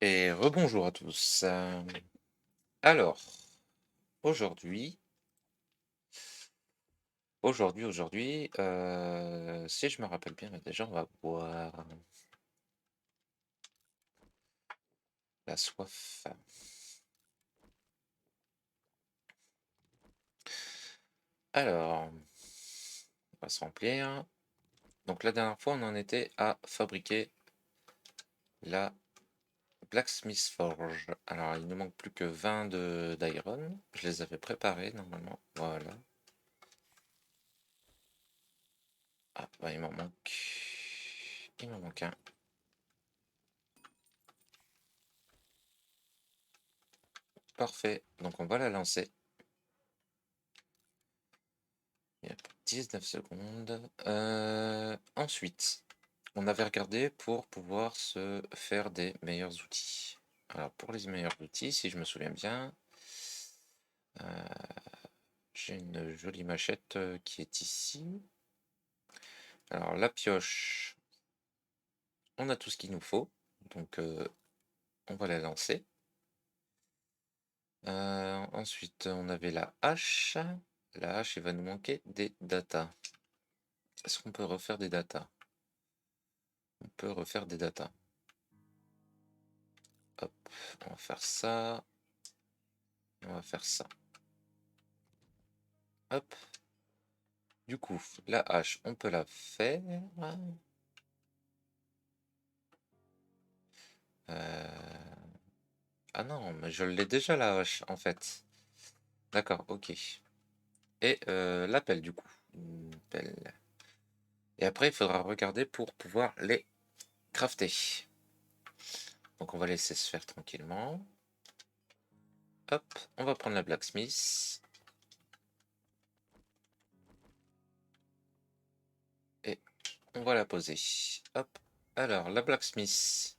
Et rebonjour à tous. Alors, aujourd'hui, si je me rappelle bien, là, déjà, on va boire la soif. Alors, on va se remplir. Donc la dernière fois, on en était à fabriquer la Blacksmith Forge. Alors, il ne manque plus que 20 d'iron. Je les avais préparés normalement. Voilà. Ah, bah, il m'en manque. Il m'en manque un. Parfait. Donc, on va la lancer. Il y a 19 secondes. Ensuite, on avait regardé pour pouvoir se faire des meilleurs outils. Alors, pour les meilleurs outils, si je me souviens bien, j'ai une jolie machette qui est ici. Alors, la pioche, on a tout ce qu'il nous faut. Donc, on va la lancer. Ensuite, on avait la hache. La hache, il va nous manquer des datas. Est-ce qu'on peut refaire des datas? On peut refaire des datas. Hop, on va faire ça. On va faire ça. Hop. Du coup, la hache, on peut la faire. Ah non, mais je l'ai déjà la hache, en fait. D'accord, ok. Et la pelle, du coup. Une pelle. Et après, il faudra regarder pour pouvoir les crafter. Donc on va laisser se faire tranquillement. Hop, on va prendre la blacksmith. Et on va la poser. Hop. Alors, la blacksmith.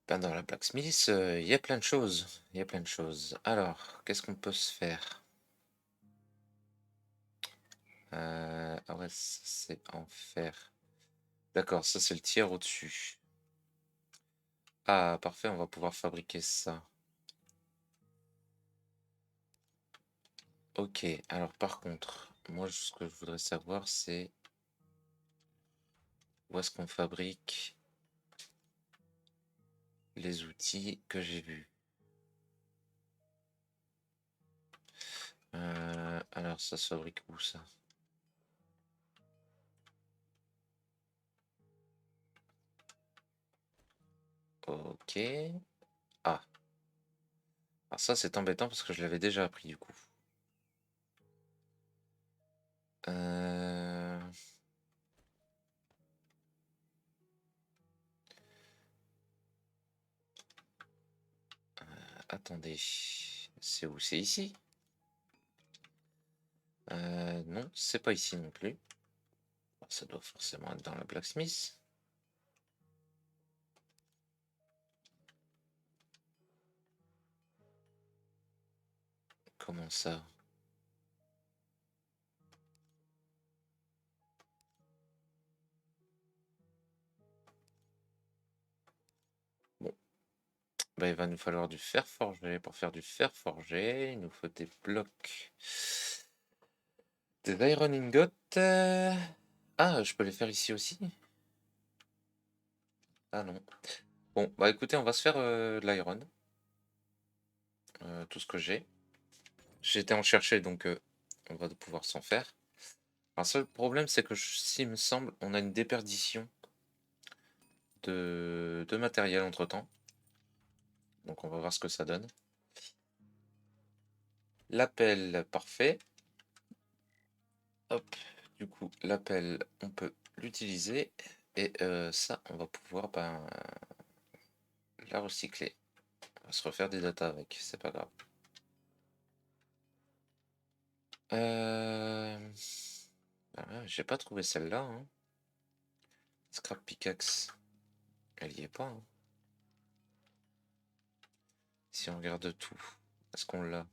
Ben, dans la blacksmith, il y a plein de choses. Il y a plein de choses. Alors, qu'est-ce qu'on peut se faire? Ah ouais, ça, c'est en fer. D'accord, ça c'est le tiers au-dessus. Ah, parfait, on va pouvoir fabriquer ça. Ok, alors par contre, moi ce que je voudrais savoir c'est où est-ce qu'on fabrique les outils que j'ai vus. Alors ça se fabrique où ça? Ok. Ah, alors ça c'est embêtant parce que je l'avais déjà appris du coup. Euh... Attendez, c'est où? C'est ici? Non, c'est pas ici non plus. Ça doit forcément être dans la blacksmith. Comment ça? Bon, bah, il va nous falloir du fer forgé. Pour faire du fer forgé, il nous faut des blocs. Des iron ingots. Ah, je peux les faire ici aussi? Ah non. Bon, bah écoutez, on va se faire de l'iron. Tout ce que j'ai. J'étais en chercher, donc on va pouvoir s'en faire. Un seul problème, c'est que s'il me semble, on a une déperdition de matériel entre-temps. Donc on va voir ce que ça donne. L'appel, parfait. Hop, du coup, l'appel, on peut l'utiliser. Et ça, on va pouvoir la recycler. On va se refaire des datas avec, c'est pas grave. Euh... j'ai pas trouvé celle-là, hein. Scrap pickaxe, elle y est pas, hein. Si on regarde tout, est-ce qu'on l'a?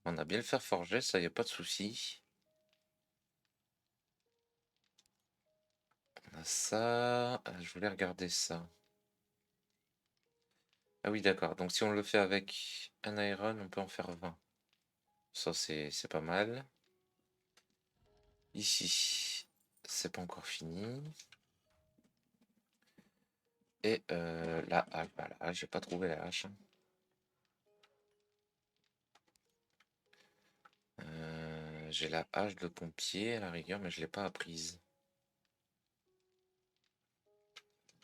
On a bien le fer forgé, ça y a pas de souci. On a ça, je voulais regarder ça. Ah oui, d'accord. Donc si on le fait avec un iron, on peut en faire 20. Ça, c'est pas mal. Ici, c'est pas encore fini. Et la hache, bah, la hache, j'ai pas trouvé la hache, hein. J'ai la hache de pompier à la rigueur, mais je l'ai pas apprise.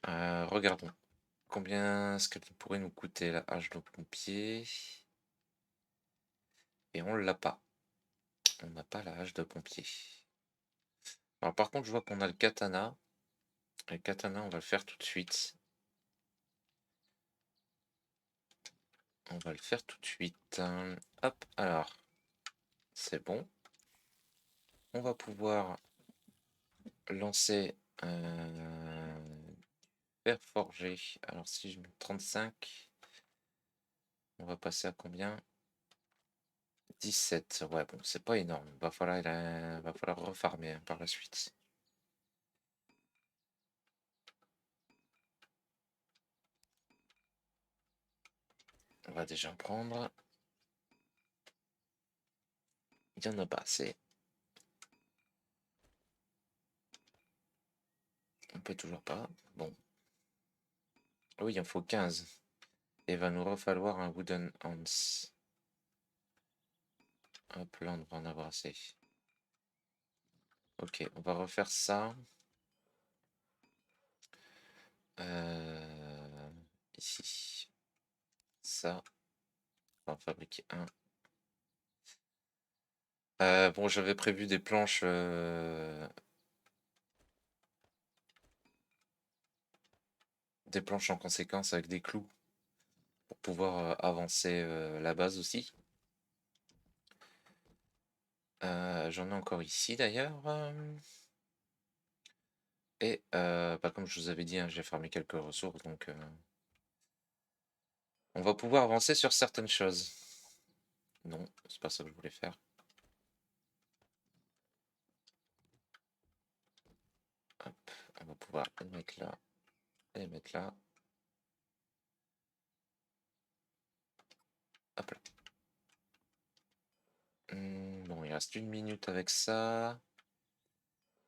Regardons. Combien est-ce qu'elle pourrait nous coûter la hache de pompier? Et on l'a pas. On n'a pas la hache de pompier. Alors par contre, je vois qu'on a le katana. Le katana, on va le faire tout de suite. On va le faire tout de suite. Hop, alors. C'est bon. On va pouvoir lancer fer forgé. Alors si je mets 35, on va passer à combien? 17. Ouais, bon, c'est pas énorme. Va falloir refarmer hein, par la suite. On va déjà en prendre. Il n'y en a pas assez. On peut toujours pas. Bon. Oui, il en faut 15. Et il va nous refalloir un wooden hands. Hop, là, on devrait en avoir assez. Ok, on va refaire ça. Ici. Ça. On va en fabriquer un. Bon, j'avais prévu des planches. Des planches en conséquence avec des clous. Pour pouvoir avancer la base aussi. J'en ai encore ici d'ailleurs. Et bah, comme je vous avais dit, hein, j'ai farmé quelques ressources, donc on va pouvoir avancer sur certaines choses. Non, c'est pas ça que je voulais faire. Hop, on va pouvoir les mettre là et les mettre là. Hop là. Bon, il reste 1 minute avec ça.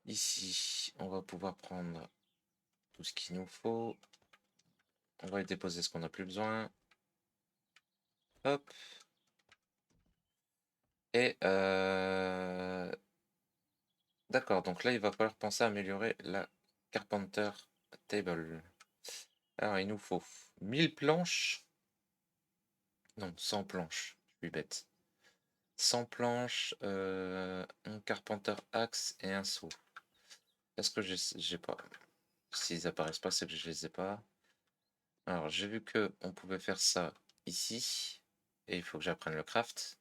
Ici, on va pouvoir prendre tout ce qu'il nous faut. On va y déposer ce qu'on n'a plus besoin. Hop. Et d'accord, donc là, il va falloir penser à améliorer la Carpenter Table. Alors, il nous faut 1000 planches. Non, 100 planches. Je suis bête. 100 planches, un Carpenter Axe et un seau. Est-ce que j'ai pas? S'ils apparaissent pas, c'est que je les ai pas. Alors, j'ai vu que on pouvait faire ça ici. Et il faut que j'apprenne le craft.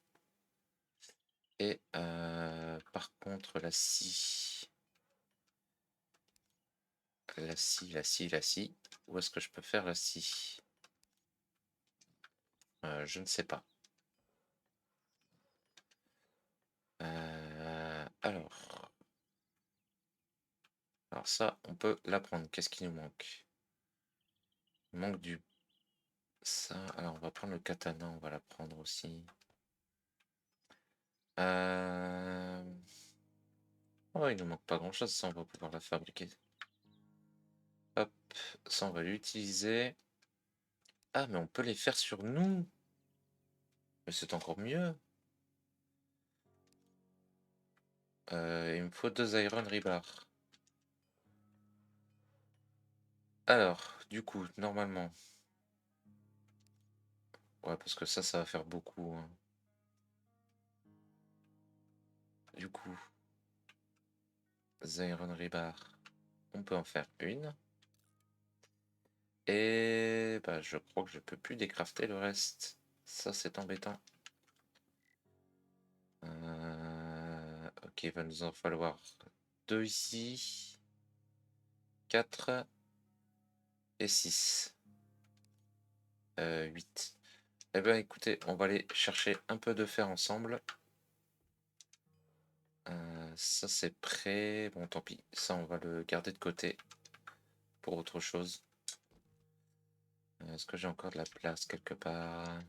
Et par contre, la scie. La scie, la scie, la scie. Où est-ce que je peux faire la scie? Je ne sais pas. Alors. Alors ça, on peut l'apprendre. Qu'est-ce qui nous manque? Il manque du... Ça, alors on va prendre le katana, on va l'apprendre aussi. Oh, il nous manque pas grand-chose, ça on va pouvoir la fabriquer. Hop, ça on va l'utiliser. Ah, mais on peut les faire sur nous. Mais c'est encore mieux. Il me faut 2 iron rebar. Alors, du coup, normalement... Ouais, parce que ça va faire beaucoup, hein. Du coup, iron rebar, on peut en faire une. Et bah, je crois que je peux plus décrafter le reste. Ça, c'est embêtant. Ok, il va nous en falloir 2 ici, 4 et 6. 8. Eh bien, écoutez, on va aller chercher un peu de fer ensemble. Ça, c'est prêt. Bon, tant pis. Ça, on va le garder de côté pour autre chose. Est-ce que j'ai encore de la place quelque part?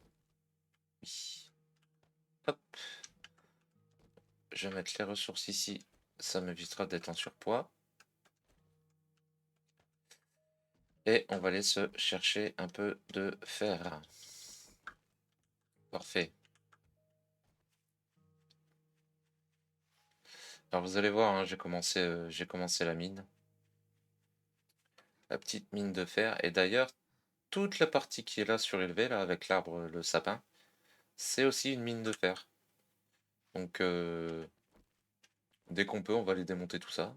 Oui. Hop. Je vais mettre les ressources ici. Ça m'évitera d'être en surpoids. Et on va aller se chercher un peu de fer. Parfait. Alors vous allez voir, hein, j'ai commencé la mine. La petite mine de fer. Et d'ailleurs, toute la partie qui est là surélevée, là, avec l'arbre, le sapin, c'est aussi une mine de fer. Donc dès qu'on peut, on va aller démonter tout ça.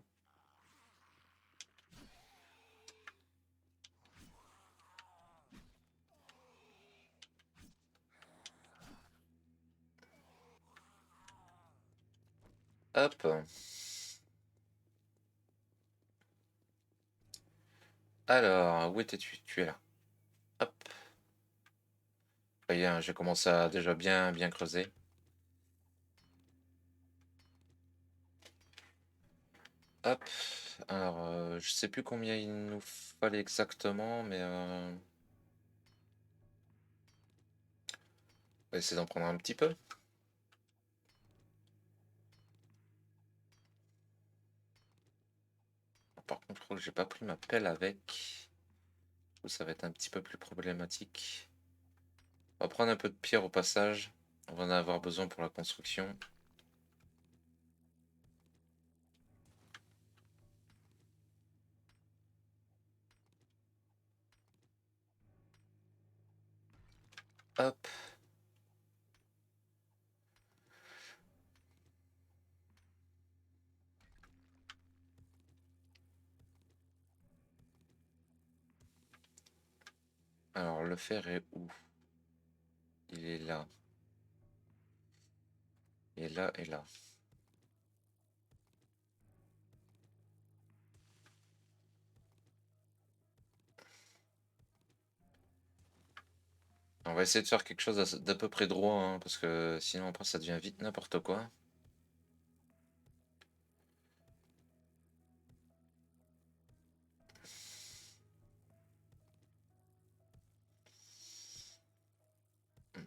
Hop. Alors, où étais-tu? Tu es là. Hop. Voyez, hein, j'ai commencé à déjà bien creuser. Hop. Alors, je sais plus combien il nous fallait exactement, mais on va essayer d'en prendre un petit peu. Par contre, je crois que j'ai pas pris ma pelle avec. Ça va être un petit peu plus problématique. On va prendre un peu de pierre au passage. On va en avoir besoin pour la construction. Hop. Alors, le fer est où? Il est là. Et là, et là. On va essayer de faire quelque chose d'à peu près droit, hein, parce que sinon après ça devient vite n'importe quoi.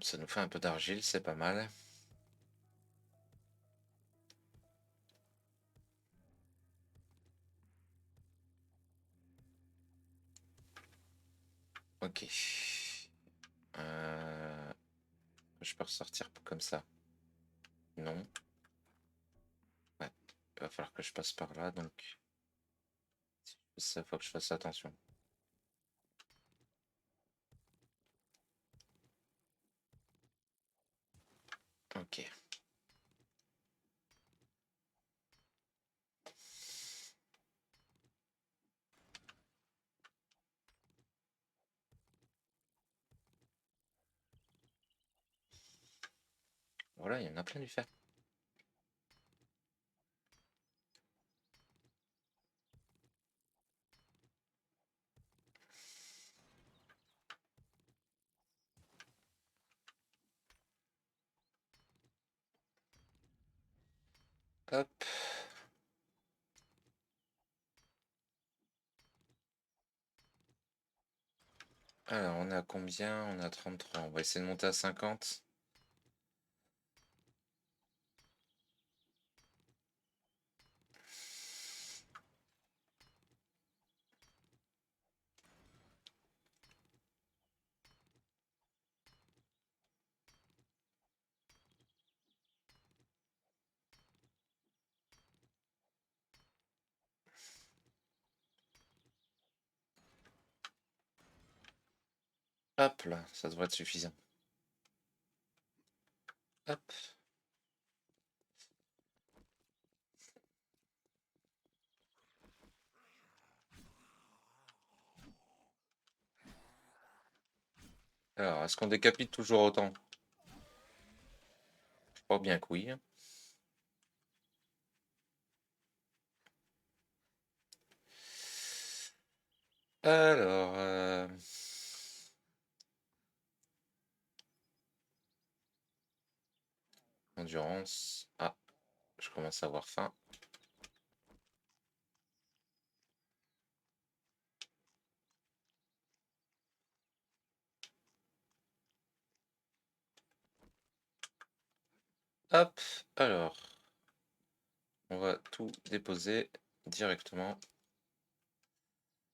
Ça nous fait un peu d'argile, c'est pas mal. Ok. Euh, Je peux ressortir comme ça. Non. Ouais. Il va falloir que je passe par là, donc ça faut que je fasse attention. Ok. Voilà, il y en a plein du fer. Hop. Alors, on est à combien? On est à 33. On va essayer de monter à 50. Hop là, ça devrait être suffisant. Hop. Alors, est-ce qu'on décapite toujours autant? Je crois bien que oui. Alors, endurance. Ah, je commence à avoir faim. Hop, alors, on va tout déposer directement.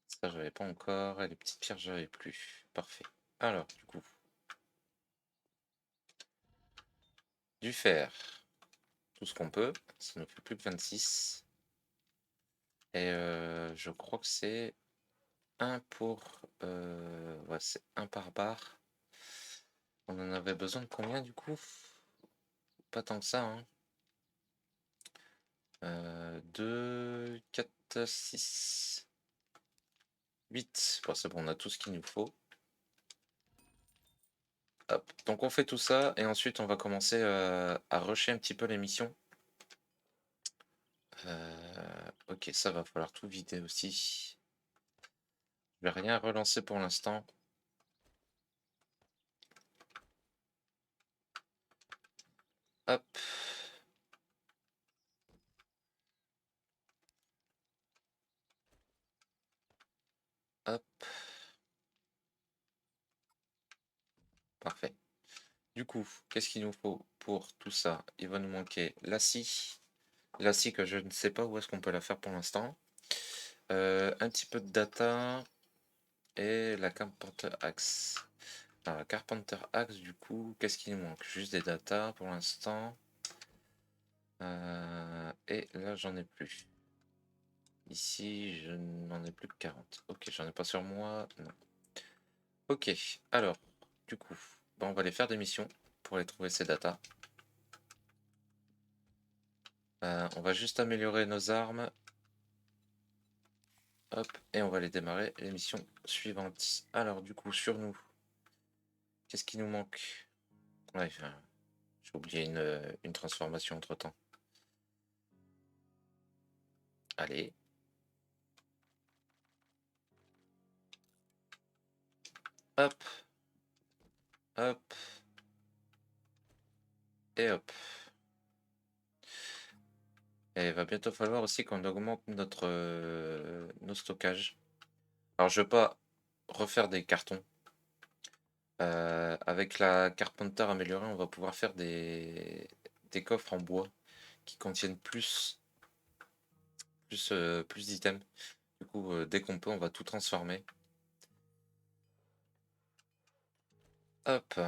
Ça, j'avais pas encore. Et les petites pierres, j'avais plus. Parfait. Alors, du coup, du fer. Tout ce qu'on peut. Ça nous fait plus que 26. Et je crois que c'est un pour... ouais, c'est un par barre. On en avait besoin de combien du coup? Pas tant que ça, hein. 2, 4, 6, 8. Bon, c'est bon, on a tout ce qu'il nous faut. Hop. Donc on fait tout ça et ensuite on va commencer à rusher un petit peu les missions. Ok, ça va falloir tout vider aussi. Je vais rien relancer pour l'instant. Hop. Hop. Parfait. Du coup, qu'est-ce qu'il nous faut pour tout ça? Il va nous manquer la scie. La scie que je ne sais pas où est-ce qu'on peut la faire pour l'instant. Un petit peu de data et la Carpenter Axe. Alors, la Carpenter Axe, du coup, qu'est-ce qu'il nous manque? Juste des data pour l'instant. Et là, j'en ai plus. Ici, je n'en ai plus que 40. Ok, j'en ai pas sur moi. Non. Ok, alors, du coup, bah, on va aller faire des missions pour aller trouver ces datas. On va juste améliorer nos armes. Hop, et on va aller démarrer les missions suivantes. Alors, du coup, sur nous, qu'est-ce qui nous manque? Ouais, enfin, j'ai oublié une transformation entre-temps. Allez. Hop. Hop. Et hop. Et il va bientôt falloir aussi qu'on augmente nos stockages. Alors, je ne vais pas refaire des cartons. Avec la Carpenter améliorée, on va pouvoir faire des coffres en bois qui contiennent plus d'items. Du coup, dès qu'on peut, on va tout transformer. Hop.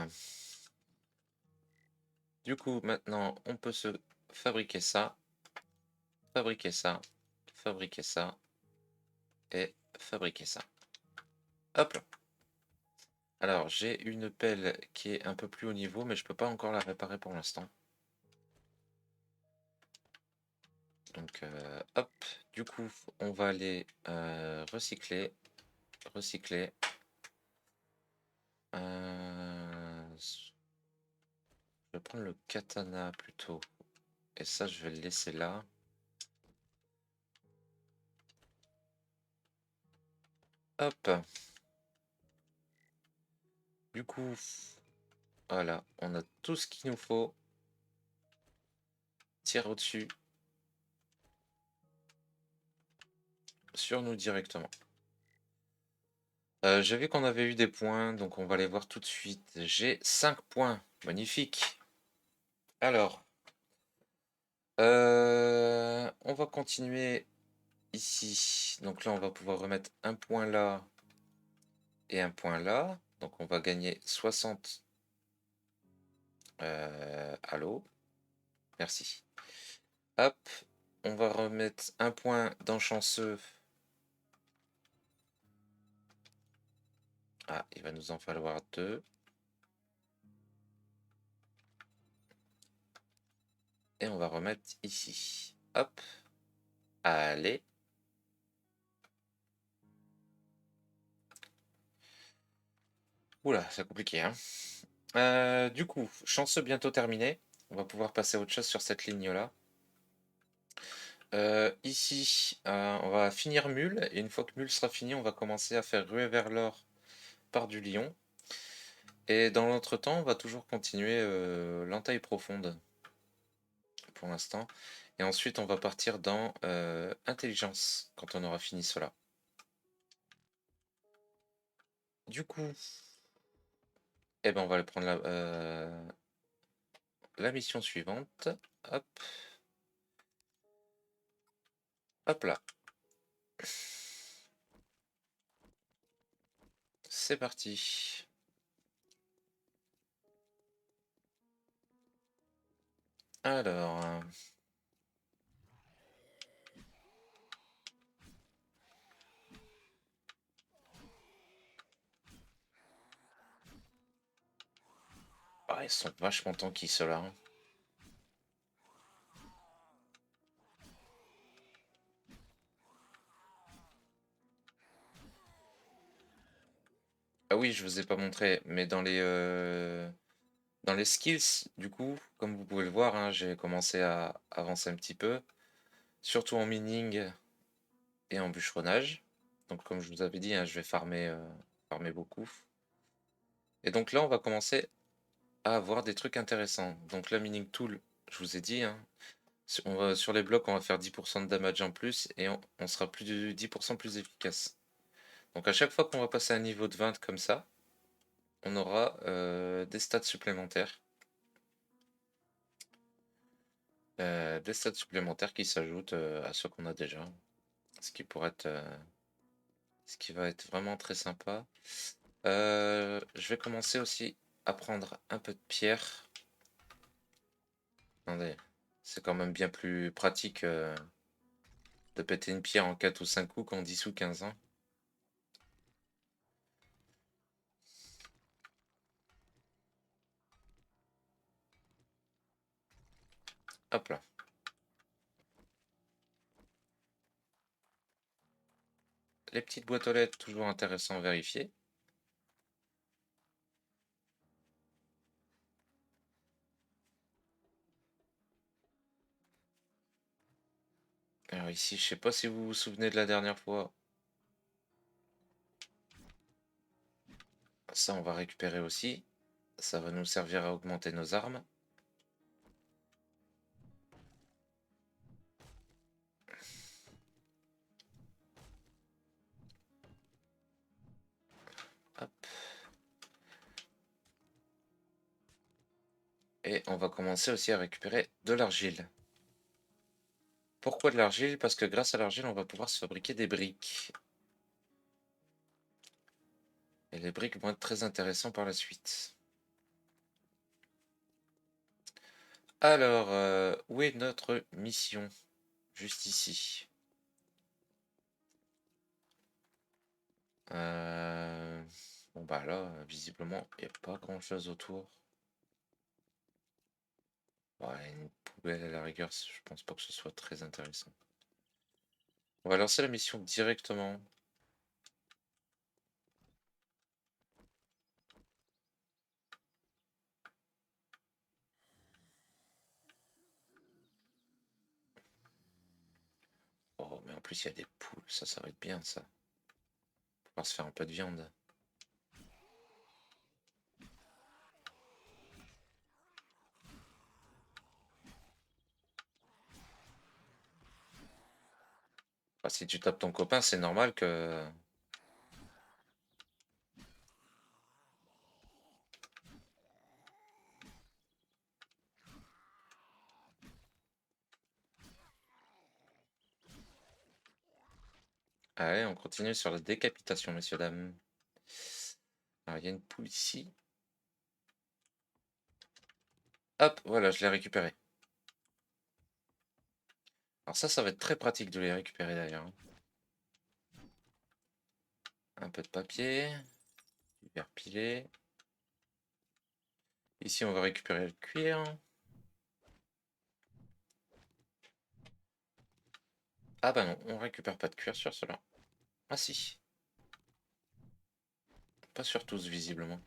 Du coup, maintenant, on peut se fabriquer ça, fabriquer ça, fabriquer ça et fabriquer ça. Hop là. Alors, j'ai une pelle qui est un peu plus haut niveau, mais je peux pas encore la réparer pour l'instant. Donc, hop. Du coup, on va aller recycler, recycler. Je vais prendre le katana plutôt. Et ça, je vais le laisser là. Hop. Du coup, voilà, on a tout ce qu'il nous faut. Tire au-dessus. Sur nous directement. J'ai vu qu'on avait eu des points, donc on va les voir tout de suite. J'ai 5 points. Magnifique. Alors, on va continuer ici. Donc là, on va pouvoir remettre un point là et un point là. Donc on va gagner 60 à l'eau. Merci. Hop, on va remettre un point dans chanceux. Ah, il va nous en falloir 2. Et on va remettre ici. Hop. Allez. Oula, c'est compliqué, hein. Du coup, chanceux bientôt terminé. On va pouvoir passer à autre chose sur cette ligne-là. Ici, on va finir Mule. Et une fois que Mule sera fini, on va commencer à faire ruer vers l'or par du lion. Et dans l'entretemps, on va toujours continuer l'entaille profonde pour l'instant. Et ensuite, on va partir dans intelligence quand on aura fini cela. Du coup, eh ben, on va aller prendre la mission suivante. Hop. Hop là. C'est parti. Alors... Ah, ils sont vachement tanky ceux-là. Hein. Ah oui, je vous ai pas montré, mais dans les skills, du coup, comme vous pouvez le voir, hein, j'ai commencé à avancer un petit peu, surtout en mining et en bûcheronnage. Donc comme je vous avais dit, hein, je vais farmer beaucoup. Et donc là, on va commencer à avoir des trucs intéressants. Donc la mining tool, je vous ai dit, hein, sur les blocs, on va faire 10% de damage en plus et on sera plus de 10% plus efficace. Donc à chaque fois qu'on va passer à un niveau de 20 comme ça, on aura des stats supplémentaires. Qui s'ajoutent à ceux qu'on a déjà. Ce qui pourrait être... ce qui va être vraiment très sympa. Je vais commencer aussi à prendre un peu de pierre. Attendez, c'est quand même bien plus pratique de péter une pierre en 4 ou 5 coups qu'en 10 ou 15 ans. Hop là. Les petites boîtes aux lettres, toujours intéressant à vérifier. Alors ici, je sais pas si vous vous souvenez de la dernière fois. Ça, on va récupérer aussi. Ça va nous servir à augmenter nos armes. Hop. Et on va commencer aussi à récupérer de l'argile. Pourquoi de l'argile? Parce que grâce à l'argile, on va pouvoir se fabriquer des briques. Et les briques vont être très intéressants par la suite. Alors, où est notre mission? Juste ici. Bon bah là, visiblement, il n'y a pas grand-chose autour. Ouais, une poubelle à la rigueur, je pense pas que ce soit très intéressant. On va lancer la mission directement. Oh, mais en plus, il y a des poules, ça va être bien ça. On va se faire un peu de viande. Bah, si tu tapes ton copain, c'est normal que... Allez, on continue sur la décapitation, messieurs, dames. Alors, il y a une poule ici. Hop, voilà, je l'ai récupéré. Alors ça va être très pratique de les récupérer d'ailleurs. Un peu de papier. Du verre pilé. Ici, on va récupérer le cuir. Ah bah non, on récupère pas de cuir sur cela. Ah si. Pas sur tous, visiblement.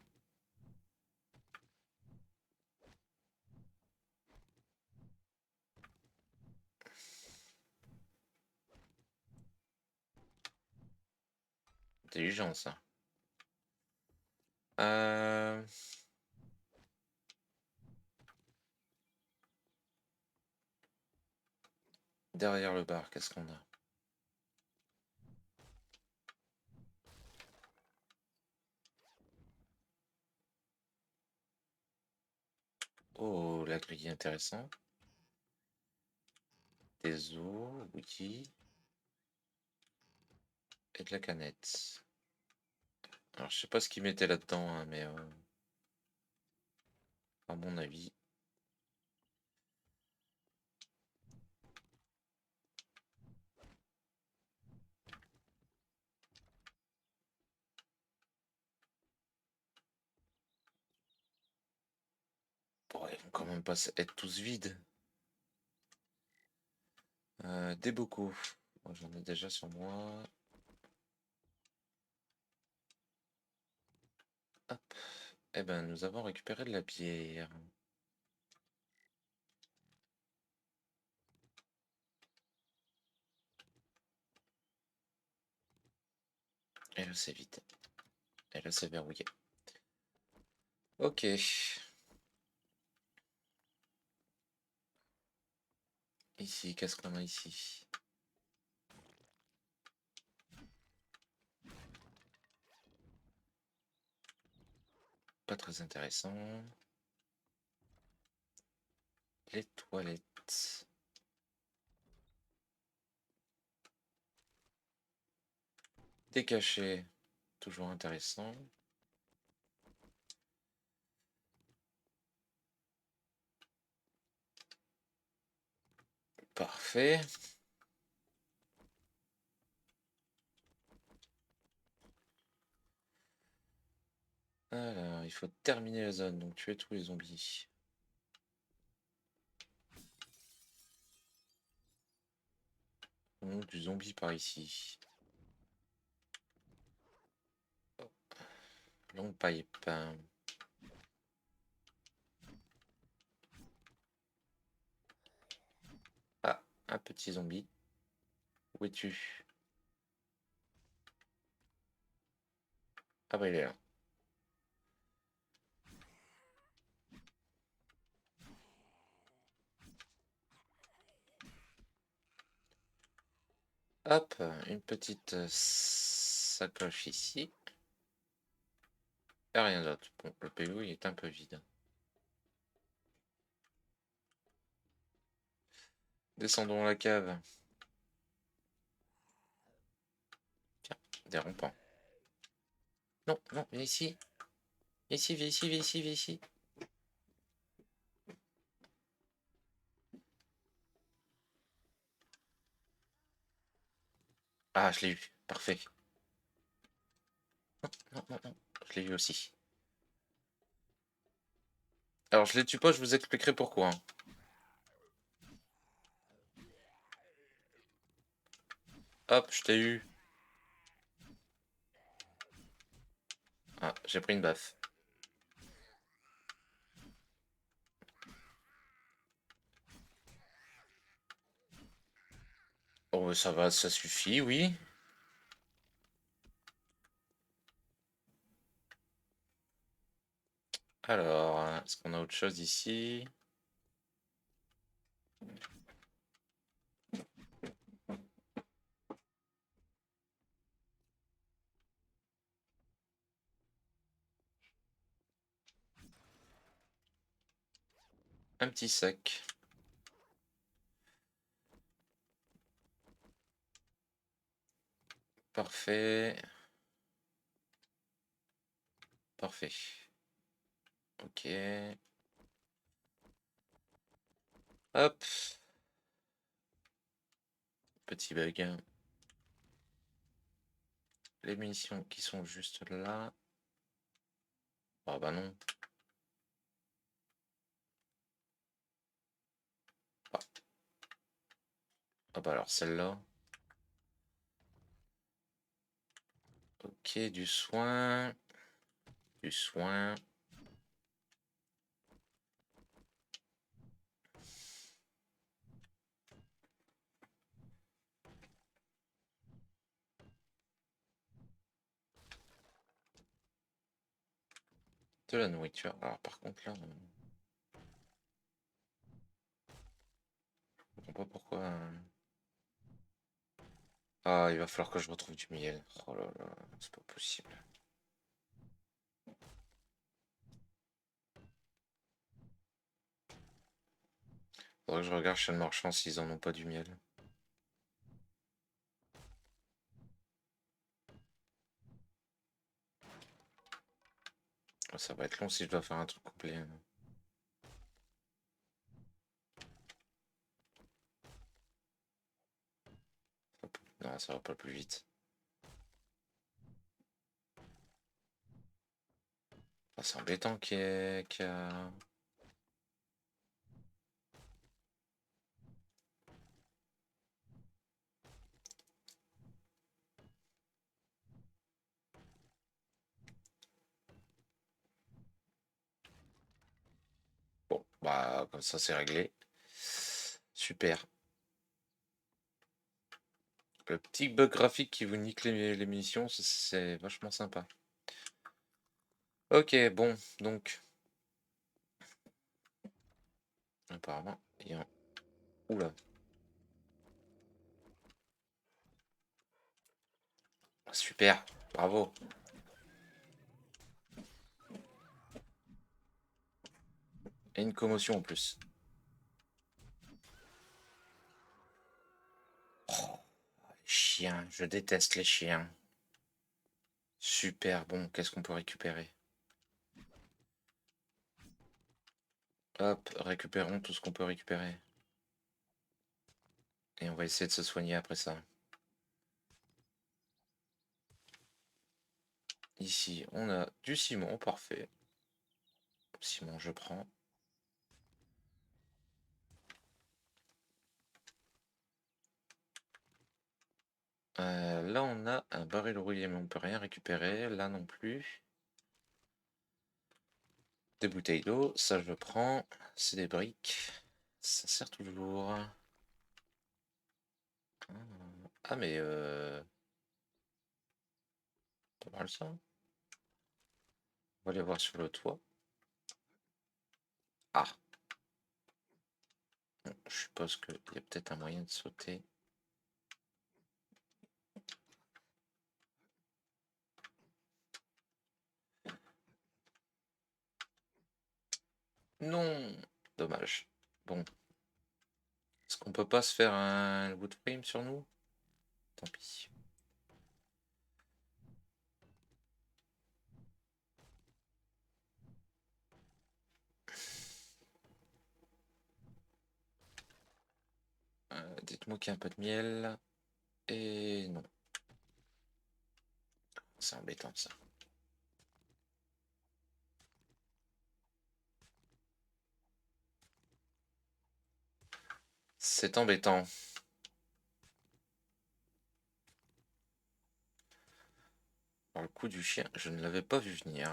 Intelligent, ça. Euh... Derrière le bar, qu'est-ce qu'on a? Oh, la grille intéressant. Des os, oui. Et de la canette. Alors, je sais pas ce qu'ils mettaient là-dedans, hein, mais à mon avis. Bon, ils vont quand même pas être tous vides. Des bocaux. Moi, j'en ai déjà sur moi. Hop. Eh ben, nous avons récupéré de la bière. Et là, c'est vide. Et là, c'est verrouillé. Ok. Ici, qu'est-ce qu'on a ici? Pas très intéressant. Les toilettes. Des cachets. Toujours intéressant. Parfait. Alors, il faut terminer la zone, donc tuer tous les zombies. Donc, du zombie par ici. Longue pipe. Ah, un petit zombie. Où es-tu? Ah bah il est là. Hop, une petite sacoche ici. Et rien d'autre. Bon, le PO il est un peu vide. Descendons la cave. Tiens, des rampants. Non, non, viens ici. Viens ici, viens ici, viens ici, viens ici. Ah, je l'ai eu. Parfait. Non, non, non. Je l'ai eu aussi. Alors, je les tue pas, je vous expliquerai pourquoi, hein. Hop, je t'ai eu. Ah, j'ai pris une baffe. Oh, ça va, ça suffit, oui. Alors, est-ce qu'on a autre chose ici? Un petit sac. Parfait. Parfait. Ok. Hop. Petit bug. Les munitions qui sont juste là. Ah bah non. Ah, ah bah alors celle-là. Ok, du soin. Du soin. De la nourriture. Alors par contre là, je comprends pas pourquoi. Ah, il va falloir que je retrouve du miel. Oh là là, c'est pas possible. Faudrait que je regarde chez le marchand s'ils en ont pas du miel. Ça va être long si je dois faire un truc complet, hein. Non, ça va pas plus vite. Ah, c'est embêtant qu'il y a... Bon, bah comme ça c'est réglé. Super. Le petit bug graphique qui vous nique les munitions, c'est vachement sympa. Ok, bon, donc... Apparemment, il y a un... Oula. Super, bravo. Et une commotion en plus. Oh, les chiens, je déteste les chiens. Super, bon, qu'est-ce qu'on peut récupérer? Hop, récupérons tout ce qu'on peut récupérer. Et on va essayer de se soigner après ça. Ici, on a du ciment, parfait. Ciment, je prends. Là, on a un baril rouillé, mais on peut rien récupérer. Là non plus. Des bouteilles d'eau, ça je prends. C'est des briques. Ça sert toujours. Ah, mais pas mal ça. On va aller voir sur le toit. Ah, bon, je suppose qu'il y a peut-être un moyen de sauter. Non, dommage. Bon, est-ce qu'on peut pas se faire un wood frame sur nous? Tant pis. Dites-moi qu'il y a un peu de miel. Et non, c'est embêtant ça. C'est embêtant. Alors, le coup du chien, je ne l'avais pas vu venir.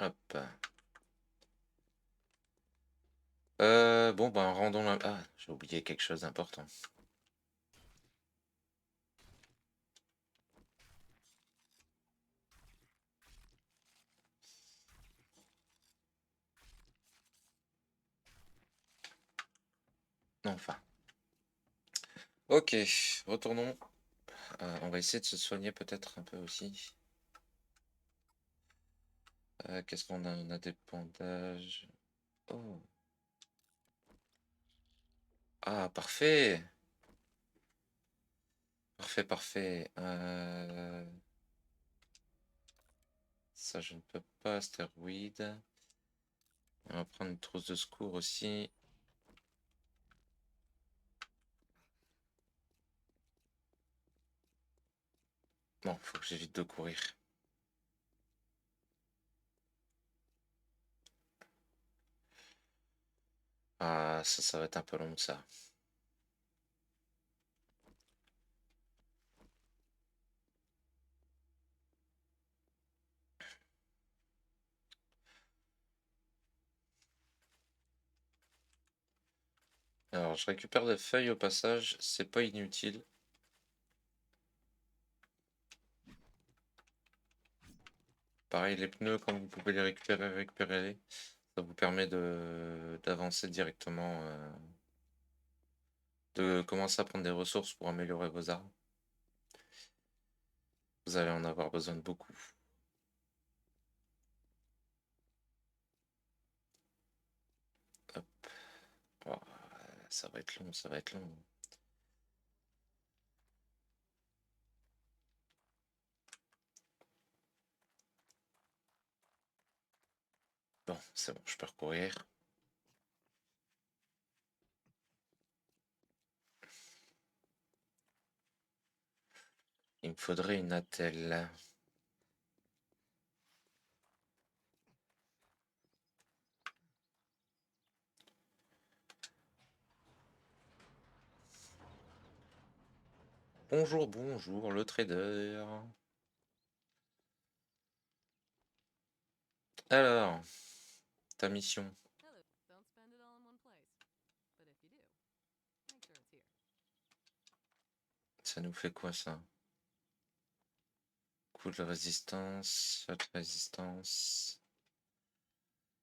Hop. Bon, ben, rendons la... Ah, j'ai oublié quelque chose d'important. Enfin. Ok, retournons. On va essayer de se soigner peut-être un peu aussi. Qu'est-ce qu'on a? On a des bandages. Oh. Ah, parfait. Parfait, parfait. Ça, je ne peux pas. Astéroïde. On va prendre une trousse de secours aussi. Bon, faut que j'évite de courir. Ah, ça va être un peu long, ça. Alors, je récupère des feuilles au passage, c'est pas inutile. Pareil, les pneus, quand vous pouvez les récupérer, récupérez-les. Ça vous permet d'avancer directement, de commencer à prendre des ressources pour améliorer vos armes. Vous allez en avoir besoin de beaucoup. Hop. Oh, ça va être long, ça va être long. Bon, c'est bon, je peux recourir. Il me faudrait une attelle. Bonjour, bonjour, le trader. Alors, ta mission. Ça nous fait quoi ça? Coup de résistance, shot résistance.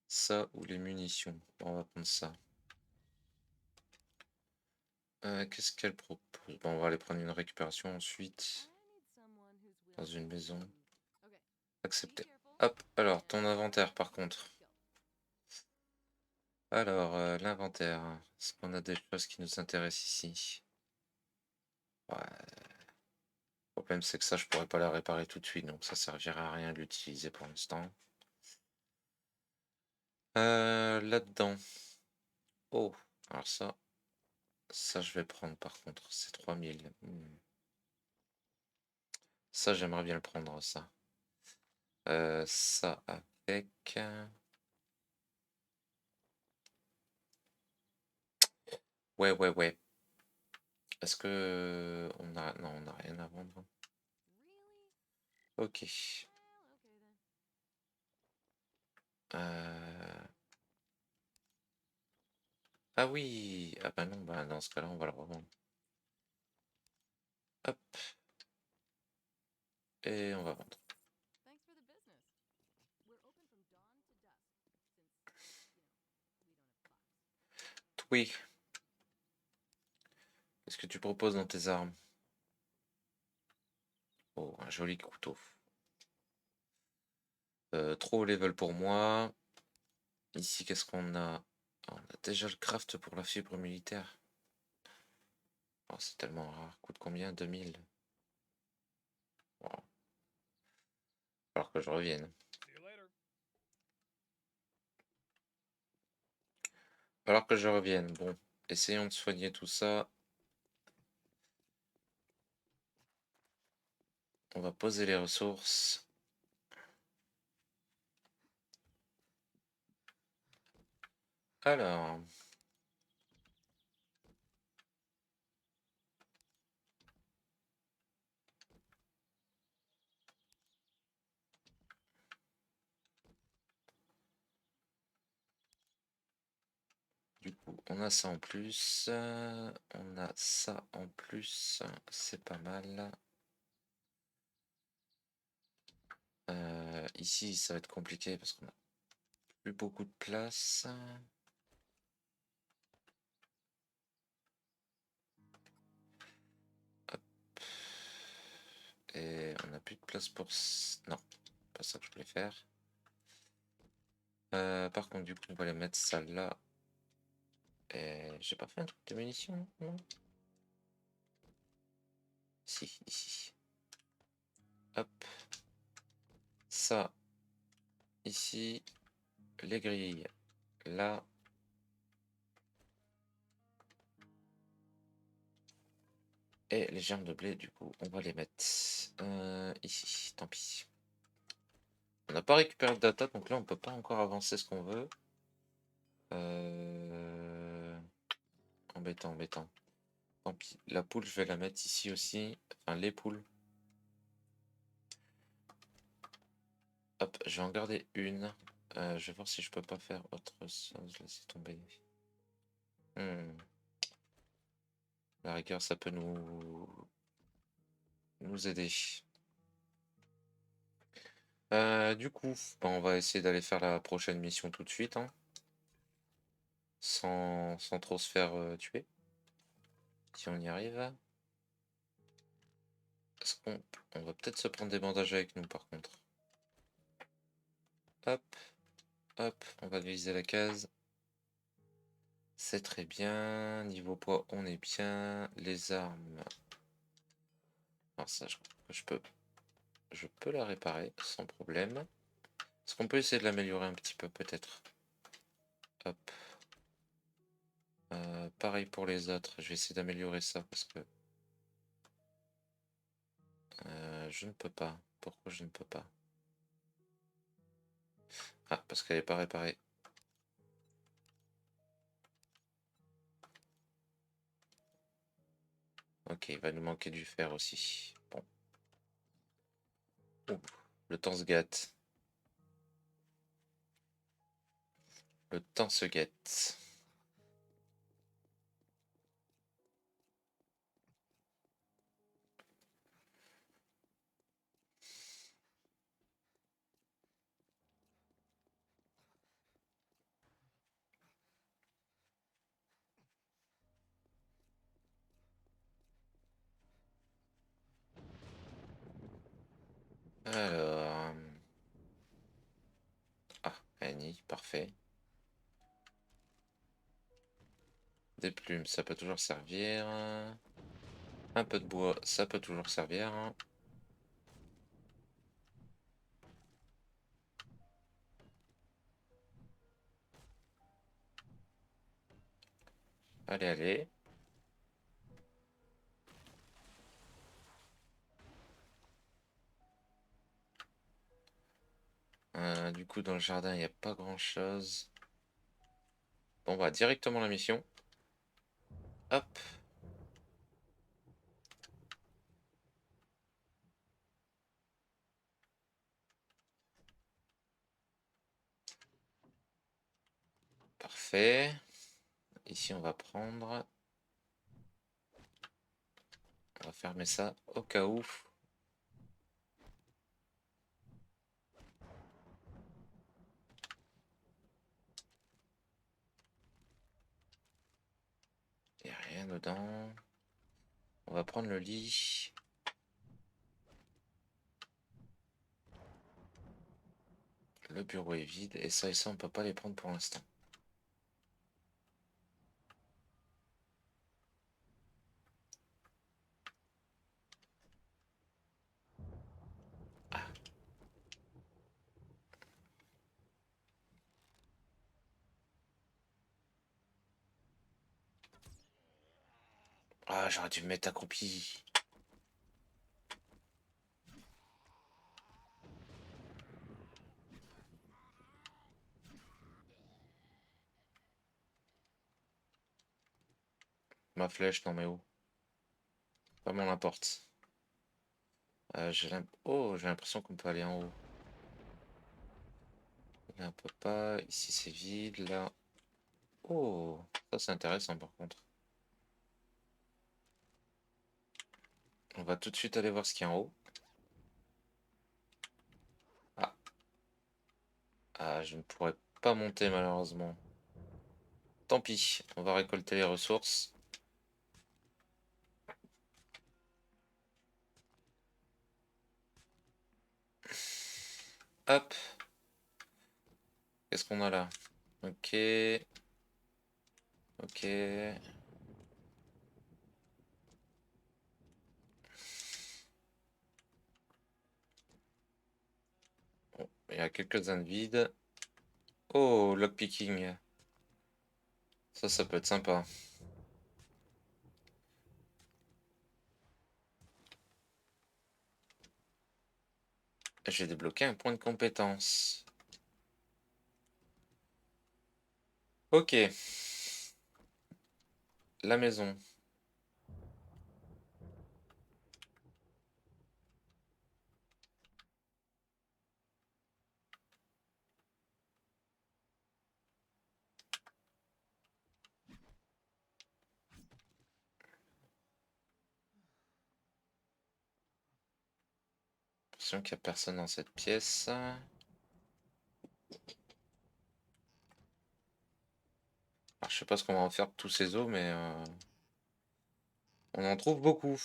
Ça ou les munitions. Bon, on va prendre ça. Qu'est-ce qu'elle propose? Bon, on va aller prendre une récupération ensuite. Dans une maison. Accepter. Hop, alors, ton inventaire par contre. Alors, l'inventaire. Est-ce qu'on a des choses qui nous intéressent ici? Ouais. Le problème, c'est que ça, je pourrais pas la réparer tout de suite, donc ça servira à rien de l'utiliser pour l'instant. Là-dedans. Oh, alors ça je vais prendre par contre, c'est 3000. Ça, j'aimerais bien le prendre, ça. Ça avec... Ouais, ouais, ouais. Est-ce que... On a... Non, on n'a rien à vendre. Ok. Ah oui. Ah bah non, bah dans ce cas-là, on va le revendre. Hop. Et on va vendre. Oui. Qu'est-ce que tu proposes dans tes armes? Oh, un joli couteau. Trop haut level pour moi. Ici, qu'est-ce qu'on a? Ah, on a déjà le craft pour la fibre militaire. Oh, c'est tellement rare. Coûte combien? 2000. Wow. Alors que je revienne. Alors que je revienne. Bon, essayons de soigner tout ça. On va poser les ressources. Alors. Du coup, on a ça en plus. On a ça en plus. C'est pas mal. Ici, ça va être compliqué parce qu'on a plus beaucoup de place. Hop. Et on n'a plus de place pour... Non, pas ça que je voulais faire. Par contre, du coup, on va les mettre ça là. Et j'ai pas fait un truc de munitions, non? Si, ici. Hop. Ça, ici. Les grilles, là. Et les germes de blé, du coup, on va les mettre ici. Tant pis. On n'a pas récupéré de data, donc là, on peut pas encore avancer ce qu'on veut. Embêtant, embêtant. Tant pis. La poule, je vais la mettre ici aussi. Enfin, les poules. Hop, je vais en garder une. Je vais voir si je peux pas faire autre chose. Laissez tomber. La rigueur, ça peut nous aider. Du coup, bah, on va essayer d'aller faire la prochaine mission tout de suite, hein, sans trop se faire tuer. Si on y arrive. Est-ce on va peut-être se prendre des bandages avec nous par contre. Hop, hop, on va viser la case. C'est très bien. Niveau poids, on est bien. Les armes. Alors ça, je peux la réparer sans problème. Est-ce qu'on peut essayer de l'améliorer un petit peu peut-être? Hop. Pareil pour les autres. Je vais essayer d'améliorer ça parce que je ne peux pas. Pourquoi je ne peux pas? Ah, parce qu'elle n'est pas réparée. Ok, il va nous manquer du fer aussi. Bon. Ouh, le temps se gâte. Le temps se gâte. Alors. Ah, Annie, parfait. Des plumes, ça peut toujours servir. Un peu de bois, ça peut toujours servir. Allez, allez. Du coup, dans le jardin, il n'y a pas grand-chose. Bon, bah, directement la mission. Hop. Parfait. Ici, on va prendre. On va fermer ça au cas où. Il n'y a rien dedans. On va prendre le lit. Le bureau est vide. Et ça, on peut pas les prendre pour l'instant. Ah, j'aurais dû me mettre accroupi. Ma flèche, non mais où? Pas m'en importe. Oh, j'ai l'impression qu'on peut aller en haut. Là, on peut pas. Ici, c'est vide. Là. Oh, ça, c'est intéressant par contre. On va tout de suite aller voir ce qu'il y a en haut. Ah. Ah, je ne pourrais pas monter malheureusement. Tant pis, on va récolter les ressources. Hop. Qu'est-ce qu'on a là? Ok. Ok. Bon, il y a quelques-uns de vides. Oh, lockpicking. Ça peut être sympa. J'ai débloqué un point de compétence. Ok. La maison. l'impression qu'il n'y a personne dans cette pièce. Alors, je sais pas ce qu'on va en faire de tous ces os, mais on en trouve beaucoup.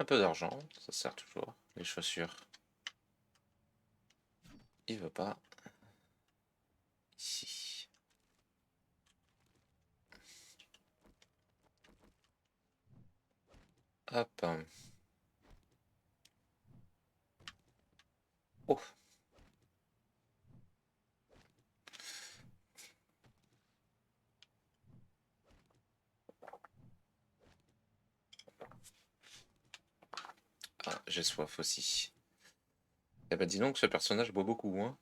Un peu d'argent, ça sert toujours. Les chaussures. Il veut pas. Ici. Hop. Oh. Ah, j'ai soif aussi. Eh ben dis donc, ce personnage boit beaucoup, hein.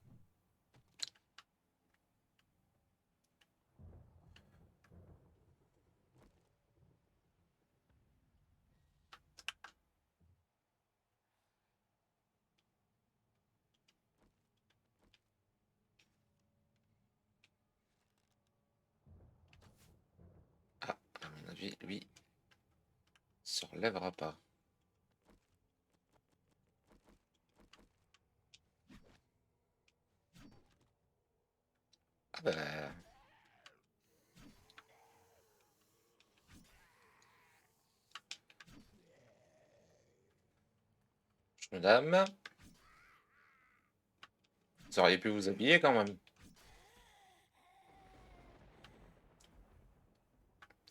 Ah, à mon avis, lui, se relèvera pas. Ah bah... Madame, vous auriez pu vous habiller quand même.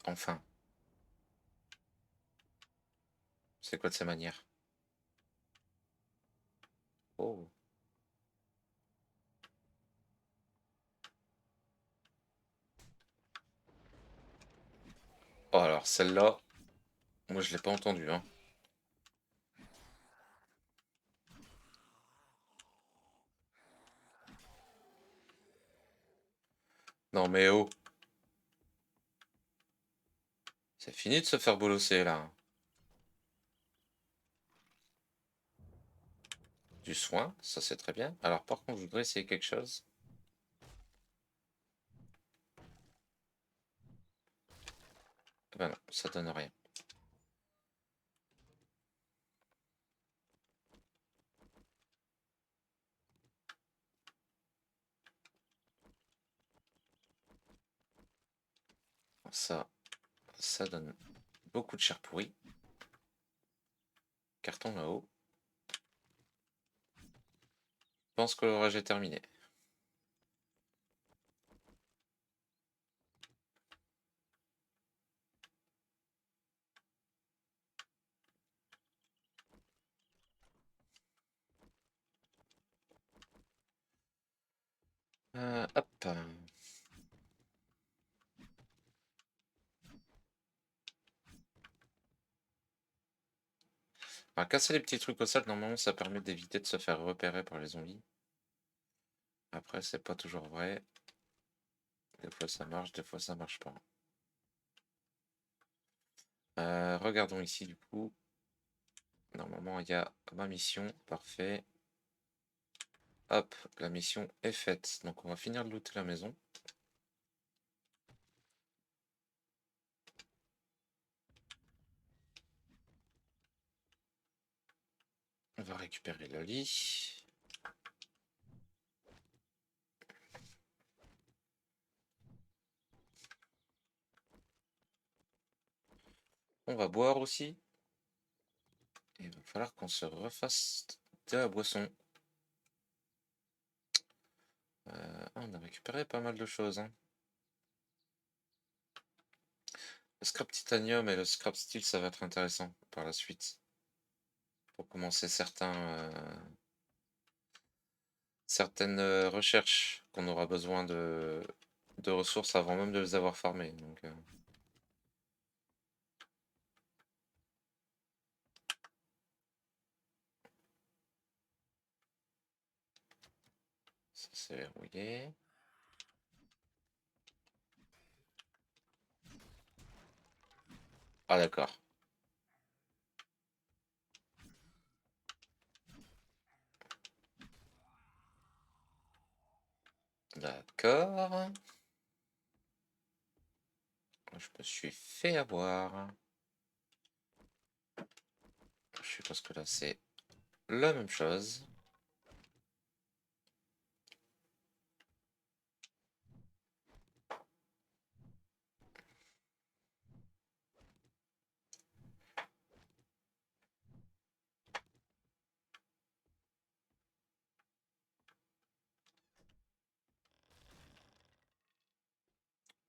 Enfin. C'est quoi de ces manières? Oh. Oh, alors celle-là, moi je l'ai pas entendue, hein. Non mais oh, c'est fini de se faire bolosser là. Du soin, ça c'est très bien. Alors par contre, je voudrais essayer quelque chose. Ah ben non, ça donne rien. Ça donne beaucoup de chair pourrie. Carton là-haut. Je pense que l'orage est terminé. Hop. Alors, casser les petits trucs au sol, normalement, ça permet d'éviter de se faire repérer par les zombies. Après, c'est pas toujours vrai. Des fois, ça marche, des fois, ça marche pas. Regardons ici, du coup. Normalement, il y a ma mission. Parfait. Hop, la mission est faite. Donc, on va finir de looter la maison. On va récupérer le lit. On va boire aussi. Et il va falloir qu'on se refasse de la boisson. On a récupéré pas mal de choses, hein. Le scrap titanium et le scrap steel, ça va être intéressant par la suite. Pour commencer certaines recherches qu'on aura besoin de ressources avant même de les avoir farmées. Donc, ça c'est verrouillé. Ah d'accord. D'accord. Je me suis fait avoir. Je suppose que là c'est la même chose.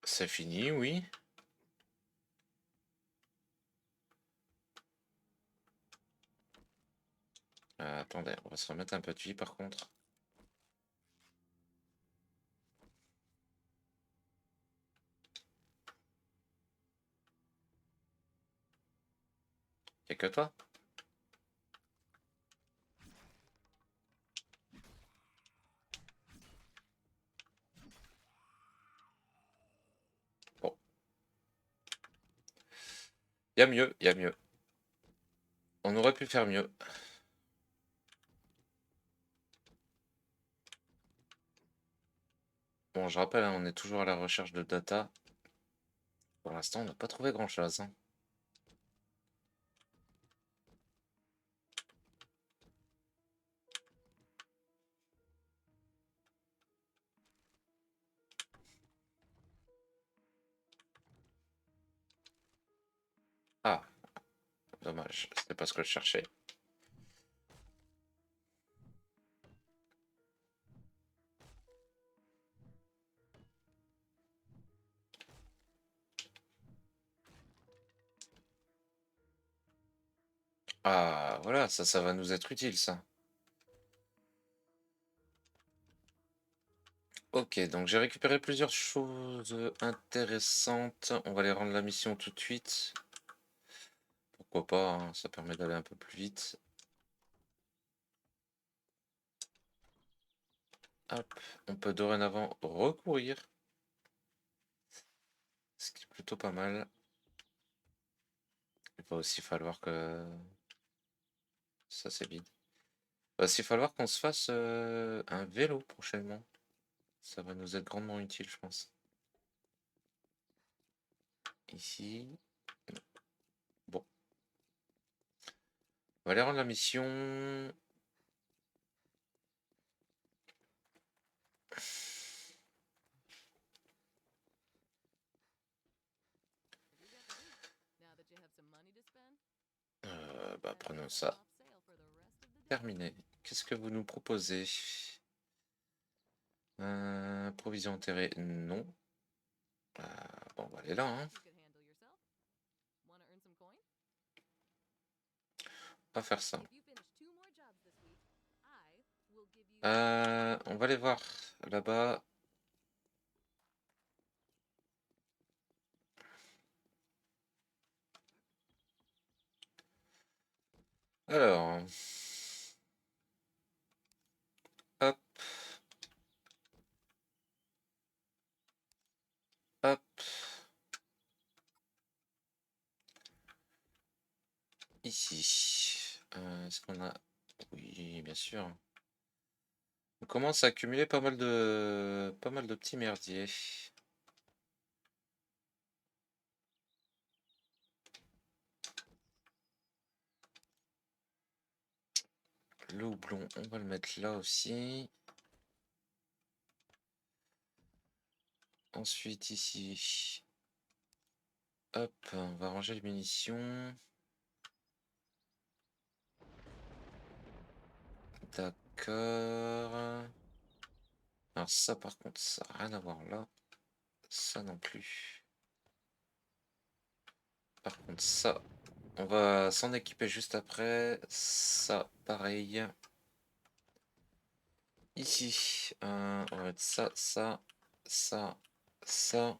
C'est fini, oui. Attendez, on va se remettre un peu de vie par contre. Y'a que toi? Bon, y'a mieux, y'a mieux. On aurait pu faire mieux. Bon, je rappelle, hein, on est toujours à la recherche de data. Pour l'instant, on n'a pas trouvé grand-chose, hein. Ah, dommage, c'était pas ce que je cherchais. Ah, voilà, ça va nous être utile, ça. Ok, donc j'ai récupéré plusieurs choses intéressantes. On va les rendre la mission tout de suite. Pourquoi pas, hein, ça permet d'aller un peu plus vite. Hop, on peut dorénavant recourir. Ce qui est plutôt pas mal. Il va aussi falloir que... Ça c'est vide. Il va aussi falloir qu'on se fasse un vélo prochainement. Ça va nous être grandement utile, je pense. Ici. Bon. On va aller rendre la mission. Bah, prenons ça. Terminé. Qu'est-ce que vous nous proposez? Provision enterrée, non. Bon, on va aller là, hein. On va faire ça. On va aller voir là-bas. Alors, hop, hop. Ici. Est-ce qu'on a... Oui, bien sûr. On commence à accumuler pas mal de petits merdiers. Le houblon, on va le mettre là aussi. Ensuite, ici. Hop, on va ranger les munitions. D'accord. Alors ça, par contre, ça n'a rien à voir là. Ça non plus. Par contre, ça, on va s'en équiper juste après. Ça, pareil. Ici, on va mettre ça, ça, ça, ça.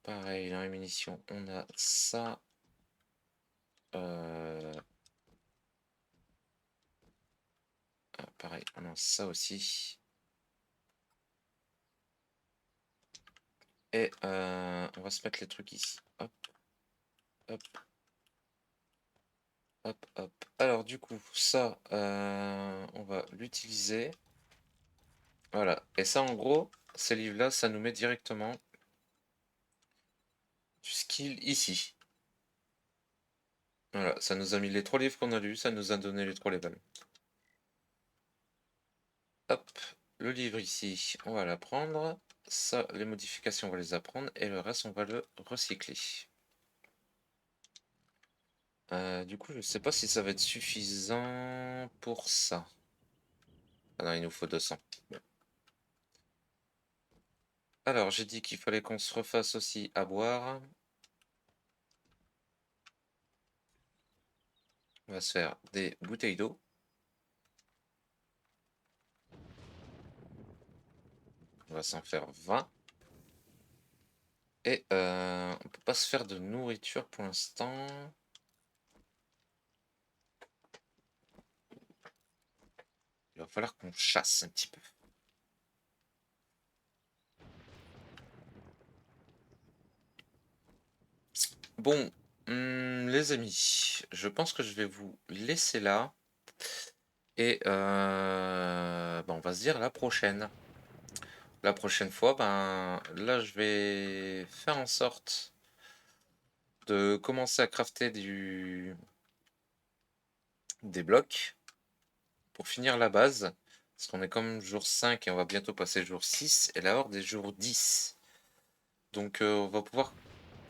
Pareil, dans les munitions, on a ça. Pareil, on a ça aussi. Et on va se mettre les trucs ici. Hop, hop, hop, hop. Alors du coup, ça, on va l'utiliser. Voilà. Et ça, en gros, ces livres-là, ça nous met directement du skill ici. Voilà, ça nous a mis les 3 livres qu'on a lus, ça nous a donné les 3 levels. Hop, le livre ici, on va l'apprendre. Ça, les modifications, on va les apprendre. Et le reste, on va le recycler. Du coup, je sais pas si ça va être suffisant pour ça. Ah non, il nous faut 200. Bon. Alors, j'ai dit qu'il fallait qu'on se refasse aussi à boire. On va se faire des bouteilles d'eau. On va s'en faire 20. Et on peut pas se faire de nourriture pour l'instant. Il va falloir qu'on chasse un petit peu. Bon, les amis, je pense que je vais vous laisser là. Et on va se dire à la prochaine. La prochaine fois, ben là, je vais faire en sorte de commencer à crafter des blocs pour finir la base. Parce qu'on est comme jour 5 et on va bientôt passer jour 6 et la horde est jour 10. Donc on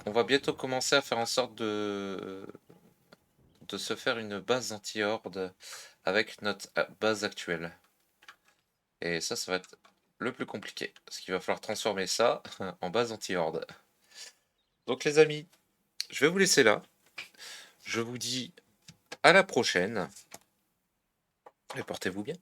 va bientôt commencer à faire en sorte de se faire une base anti-horde avec notre base actuelle. Et ça va être le plus compliqué. Parce qu'il va falloir transformer ça en base anti-horde. Donc les amis, je vais vous laisser là. Je vous dis à la prochaine. Et portez-vous bien.